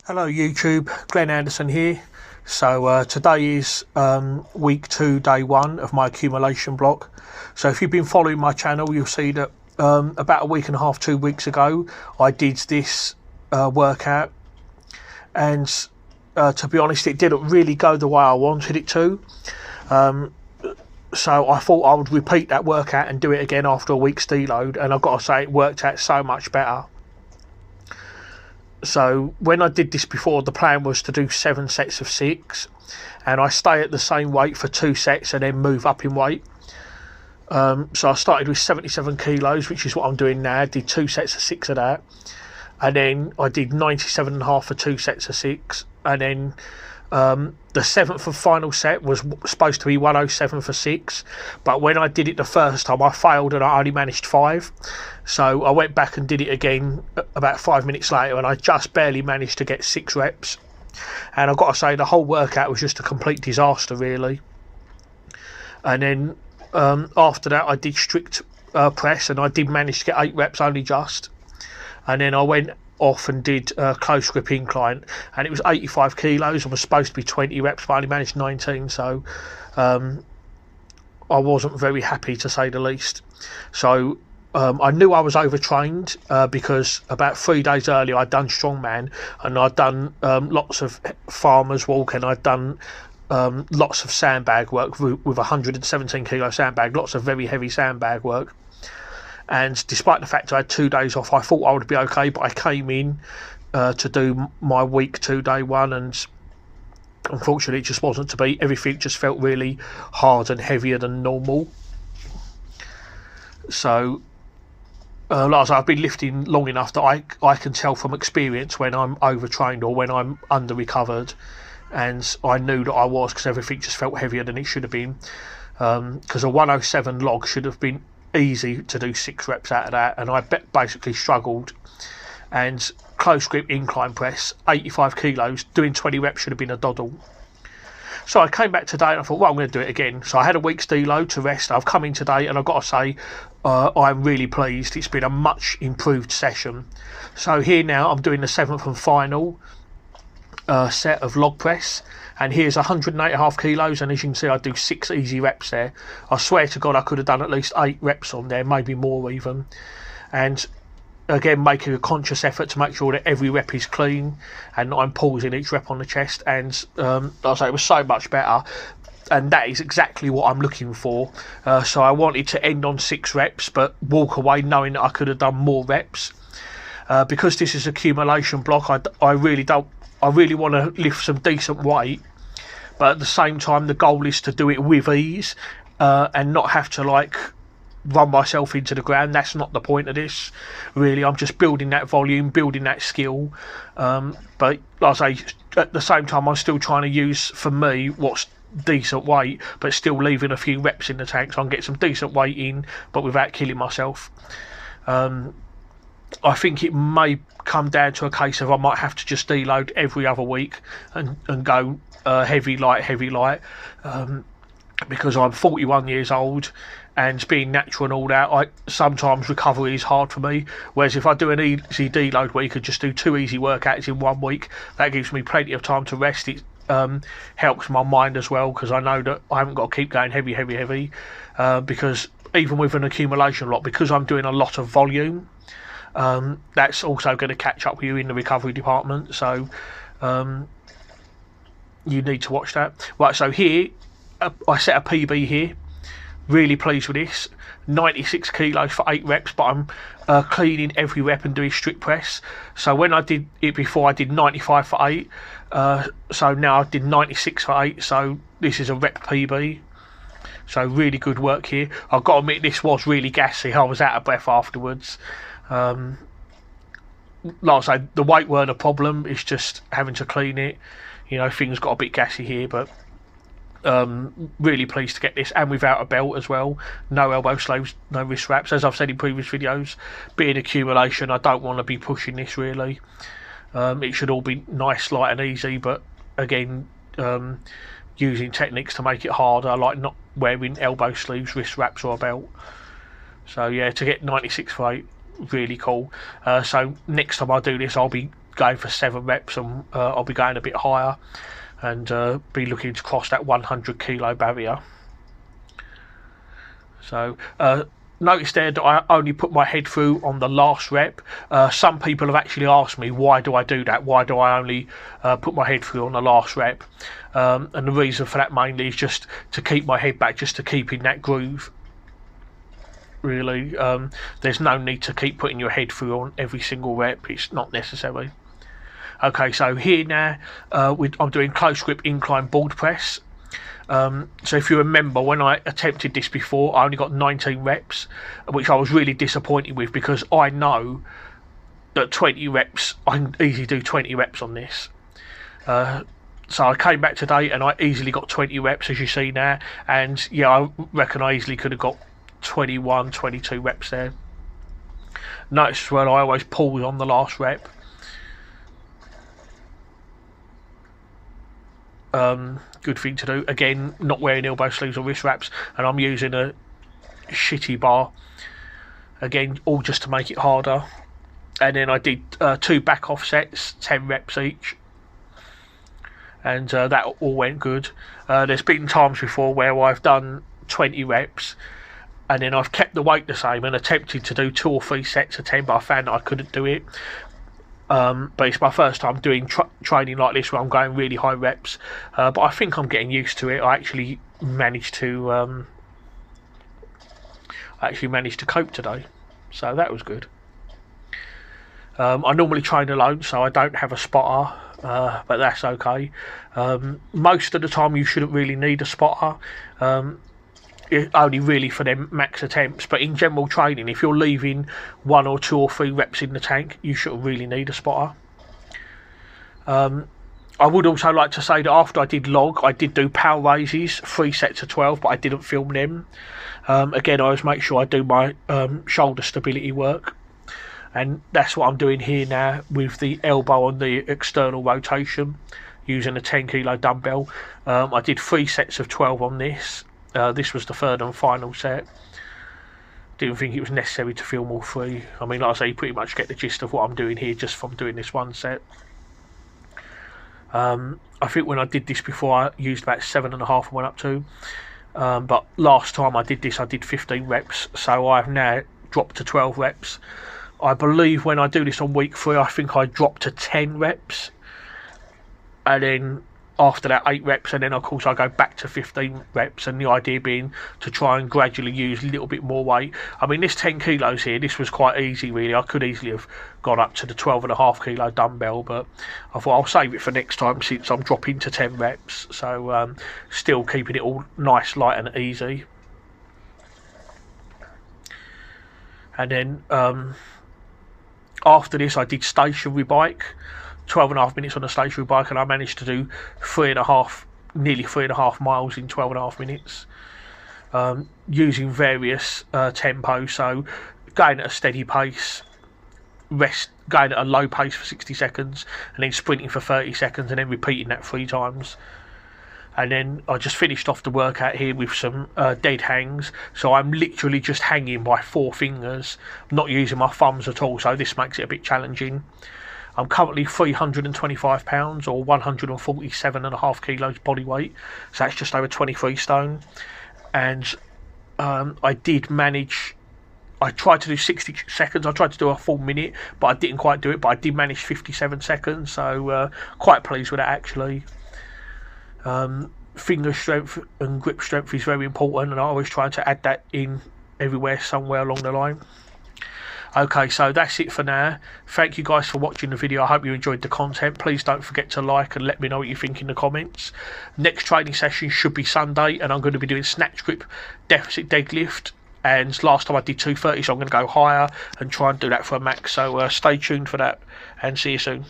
Hello YouTube, Glenn Anderson here. So today is week 2, day 1 of my accumulation block. So if you've been following my channel, you'll see that about a week and a half, 2 weeks ago, I did this workout, and to be honest, it didn't really go the way I wanted it to. So I thought I would repeat that workout and do it again after a week's deload, and I've got to say it worked out so much better. So when I did this before, the plan was to do 7 sets of 6, and I stay at the same weight for 2 sets and then move up in weight. So I started with 77 kilos, which is what I'm doing now. I did 2 sets of 6 of that, and then I did 97.5 for 2 sets of 6, and then the 7th and final set was supposed to be 107 for 6, but when I did it the first time, I failed and I only managed 5. So I went back and did it again about 5 minutes later, and I just barely managed to get 6 reps. And I've got to say, the whole workout was just a complete disaster, really. And then after that, I did strict press, and I did manage to get 8 reps only just. And then I went off and did close grip incline, and it was 85 kilos and was supposed to be 20 reps, but I only managed 19. So I wasn't very happy, to say the least. So I knew I was overtrained because about 3 days earlier I'd done strongman, and I'd done lots of farmer's walk, and I'd done lots of sandbag work with 117 kilo sandbag, lots of very heavy sandbag work. And despite the fact I had 2 days off, I thought I would be okay, but I came in to do my week 2, day 1, and unfortunately it just wasn't to be. Everything just felt really hard and heavier than normal. So like I've been lifting long enough that I can tell from experience when I'm overtrained or when I'm under recovered, and I knew that I was, because everything just felt heavier than it should have been. Because a 107 log should have been easy to do 6 reps out of that, and I basically struggled. And close grip incline press, 85 kilos, doing 20 reps should have been a doddle. So I came back today and I thought, well, I'm going to do it again. So I had a week's deload to rest. I've come in today, and I've got to say I'm really pleased. It's been a much improved session. So here now I'm doing the 7th and final set of log press, and here's 108.5 kilos, and as you can see I do 6 easy reps there. I swear to God I could have done at least 8 reps on there, maybe more even. And again, making a conscious effort to make sure that every rep is clean and not I'm pausing each rep on the chest. And like I say, it was so much better, and that is exactly what I'm looking for. So I wanted to end on 6 reps but walk away knowing that I could have done more reps. Because this is accumulation block, I really want to lift some decent weight, but at the same time the goal is to do it with ease and not have to like run myself into the ground. That's not the point of this, really. I'm just building that volume, building that skill, but like I say, at the same time I'm still trying to use, for me, what's decent weight, but still leaving a few reps in the tank so I can get some decent weight in, but without killing myself. I think it may come down to a case of I might have to just deload every other week and go heavy light, because I'm 41 years old, and being natural and all that, sometimes recovery is hard for me. Whereas if I do an easy deload week and just do 2 easy workouts in 1 week, that gives me plenty of time to rest. It helps my mind as well, because I know that I haven't got to keep going heavy, because even with an accumulation lot, because I'm doing a lot of volume, that's also going to catch up with you in the recovery department. So you need to watch that. Right, so here I set a PB here. Really pleased with this. 96 kilos for 8 reps, but I'm cleaning every rep and doing strict press. So when I did it before, I did 95 for 8. So now I did 96 for 8. So this is a rep PB. So really good work here. I've got to admit, this was really gassy. I was out of breath afterwards. Like I say, the weight weren't a problem. It's just having to clean it. You know, things got a bit gassy here, but really pleased to get this, and without a belt as well. No elbow sleeves, no wrist wraps. As I've said in previous videos, being accumulation, I don't want to be pushing this really. It should all be nice, light and easy, but again, using techniques to make it harder, like not wearing elbow sleeves, wrist wraps or a belt. So yeah, to get 96 for 8, really cool. So next time I do this, I'll be going for 7 reps, and I'll be going a bit higher and be looking to cross that 100 kilo barrier. So notice there that I only put my head through on the last rep. Some people have actually asked me, why do I do that? Why do I only put my head through on the last rep? And the reason for that mainly is just to keep my head back, just to keep in that groove. Really, there's no need to keep putting your head through on every single rep. It's not necessary. Okay, so here now I'm doing close grip incline board press. So if you remember, when I attempted this before, I only got 19 reps, which I was really disappointed with, because I know that 20 reps, I can easily do 20 reps on this. So I came back today and I easily got 20 reps, as you see now, and yeah, I reckon I easily could have got 21, 22 reps there. Notice as well, I always pause on the last rep. Good thing to do. Again, not wearing elbow sleeves or wrist wraps, and I'm using a shitty bar. Again, all just to make it harder. And then I did 2 back offsets, 10 reps each, and that all went good. There's been times before where I've done 20 reps and then I've kept the weight the same and attempted to do 2 or 3 sets of 10, but I found that I couldn't do it. But it's my first time doing training like this, where I'm going really high reps, but I think I'm getting used to it. I actually managed to cope today, so that was good. I normally train alone, so I don't have a spotter, but that's okay. Most of the time you shouldn't really need a spotter, only really for them max attempts, but in general training, if you're leaving 1 or 2 or 3 reps in the tank, you shouldn't really need a spotter. I would also like to say that after I did log, I did do power raises, 3 sets of 12, but I didn't film them. Again, I always make sure I do my shoulder stability work, and that's what I'm doing here now with the elbow on the external rotation using a 10 kilo dumbbell. I did 3 sets of 12 on this. This was the 3rd and final set. Didn't think it was necessary to film all 3. I mean, like I say, you pretty much get the gist of what I'm doing here just from doing this one set. I think when I did this before, I used about 7.5 and went up to. But last time I did this, I did 15 reps, so I've now dropped to 12 reps. I believe when I do this on week 3, I think I dropped to 10 reps, and then after that 8 reps, and then of course I go back to 15 reps, and the idea being to try and gradually use a little bit more weight. I mean, this 10 kilos here, this was quite easy really. I could easily have gone up to the 12.5 kilo dumbbell, but I thought I'll save it for next time since I'm dropping to 10 reps, so still keeping it all nice, light and easy. And then after this I did stationary bike, 12.5 minutes on a stationary bike, and I managed to do nearly 3.5 miles in 12.5 minutes, using various tempos. So going at a steady pace, going at a low pace for 60 seconds, and then sprinting for 30 seconds, and then repeating that 3 times. And then I just finished off the workout here with some dead hangs. So I'm literally just hanging by 4 fingers, not using my thumbs at all, so this makes it a bit challenging. I'm currently 325 pounds or 147.5 kilos body weight, so that's just over 23 stone. And I did manage, I tried to do 60 seconds, I tried to do a full minute, but I didn't quite do it, but I did manage 57 seconds, so quite pleased with that actually. Finger strength and grip strength is very important, and I always try to add that in everywhere somewhere along the line. Okay, so that's it for now. Thank you guys for watching the video. I hope you enjoyed the content. Please don't forget to like and let me know what you think in the comments. Next training session should be Sunday, and I'm going to be doing snatch grip deficit deadlift, and last time I did 230, so I'm going to go higher and try and do that for a max. So stay tuned for that, and see you soon.